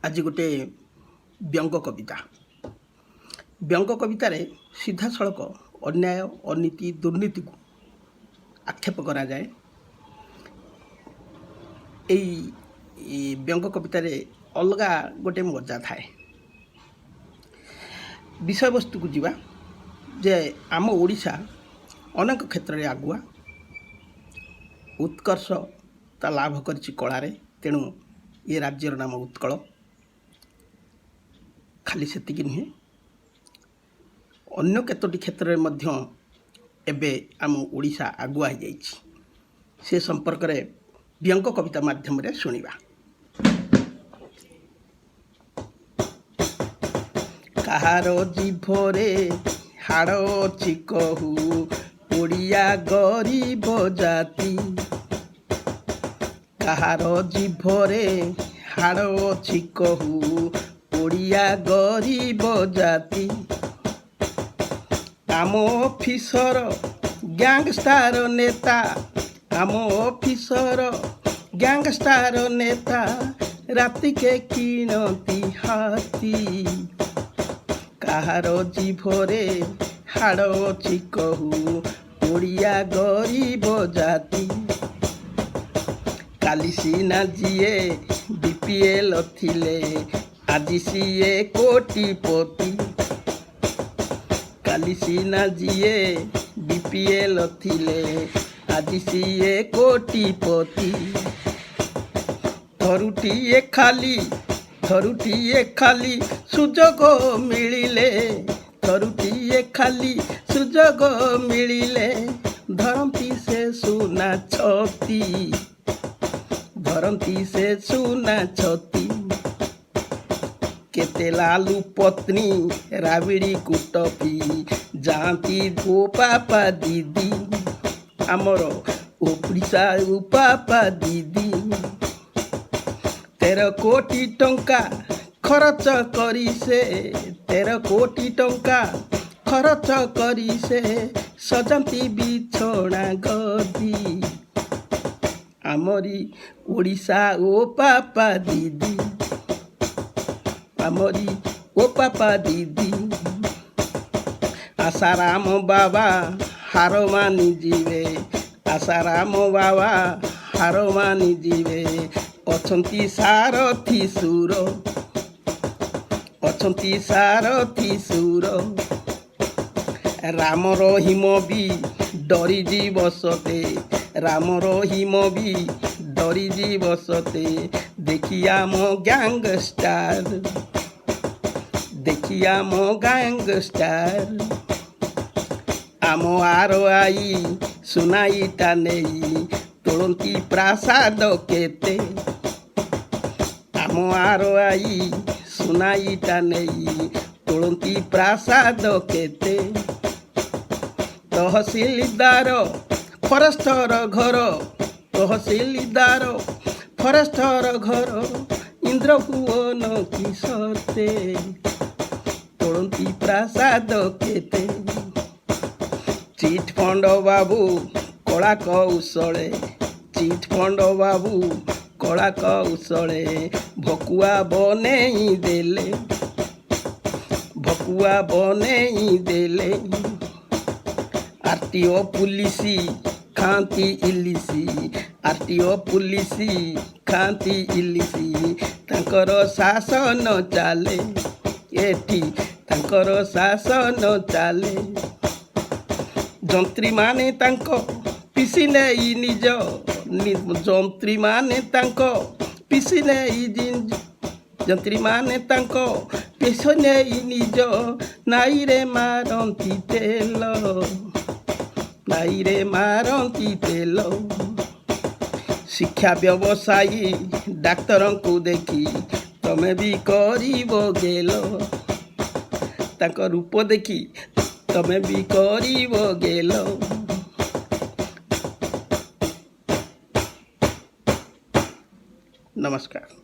आज गोटे व्यंग कविता व्यंग कवितार सीधा सड़क अन्याय अनीति दुर्नीति को आक्षेप करा जाए। व्यंग कवितार अलग गोटे मजा थाए। विषय वस्तु को जीवा जे आम ओडिशा अनेक क्षेत्र में आगुआ उत्कर्षता लाभ करिछि कलारे। तेणु ये राज्यर नाम उत्कल। खाली सेतिकी नुहे, अन्य केतोटी क्षेत्र में एबे आम ओडिशा आगुआ हो जाइछि। से संपर्क में व्यंग कविता माध्यम रे सुनिबा। कहारो जीभरे हाड़ अछि कहू ओडिया गरीब जाति। कहारो जीभरे हाड़ अछि कहू ओडिया गरीब जाति। आम ऑफिसर गैंगस्टार नेता, आम ऑफिसर गैंगस्टार नेता राति के किणती हाथी। कहारो जीभरे हाड़ अछि कहू ओडिया गरीब जाति। काली सीना जीए बीपीएल थिले आज सीए कोटिपति। काली सीना जीए बीपीएल थिले आज सीए कोटिपति। थरुटीए खाली सुजोग मिलिले, थरुटीए खाली सुजोग मिलिले धरती से सुना छती, धरती से सुना छती। केते लालू पत्नी राविड़ी कुटपी जाती ओ पापा दीदी। आमर ओडिशा ओ पापा दीदी। 13 कोटी टंका खर्च करी से, 13 कोटी टंका खर्च करी से सजाती बिछोना गदी। आमरी ओडिशा ओ पापा दीदी, आमरी ओ पापा दीदी। आसाराम बाबा हार मानी जीवे, आसाराम बाबा हार मानी जीवे। अछंती सारथी सुर, अछंती सारथी सुर। राम रहीम भी डरी जीव सते, राम रहीम भी डरी जीव सते। देखिया मो गैंगस्टार, देखिया मो गैंगस्टार। आम आर आई सुनाईटा नहीं तोड़ती प्रासाद केते। आम आर आई सुनाईटा नहीं तोड़ती प्रासाद केते। तहसीलदार फरेस्टर घर, तहसीलदार फरेस्टर घर इंद्र भुवन किसते तोड़ती प्रासाद केते। चिट फंड बाबू कला कौशले, चिट फंड बाबू कला कौशले भकुआ बनेई देले, भकुआ बनेई देले। आरटीओ पुलिसी खांती इलिसी, आरटीओ पुलिसी खांती इलिसी। तांकर शासन चाले एठी, तांकर शासन चाले। जंत्री माने तांको पिसी नेई निज, जंत्री माने तांको पिसी नेई जंत्री माने तांको पिसी नेई निज। नाई रे मारंती तेल, नाई रे मारंती तेल। शिक्षा व्यवसायी डाक्तर को देखी तमे भी करिबो गेल, तांको रूप देखी तमे भी करिबो गेल। नमस्कार।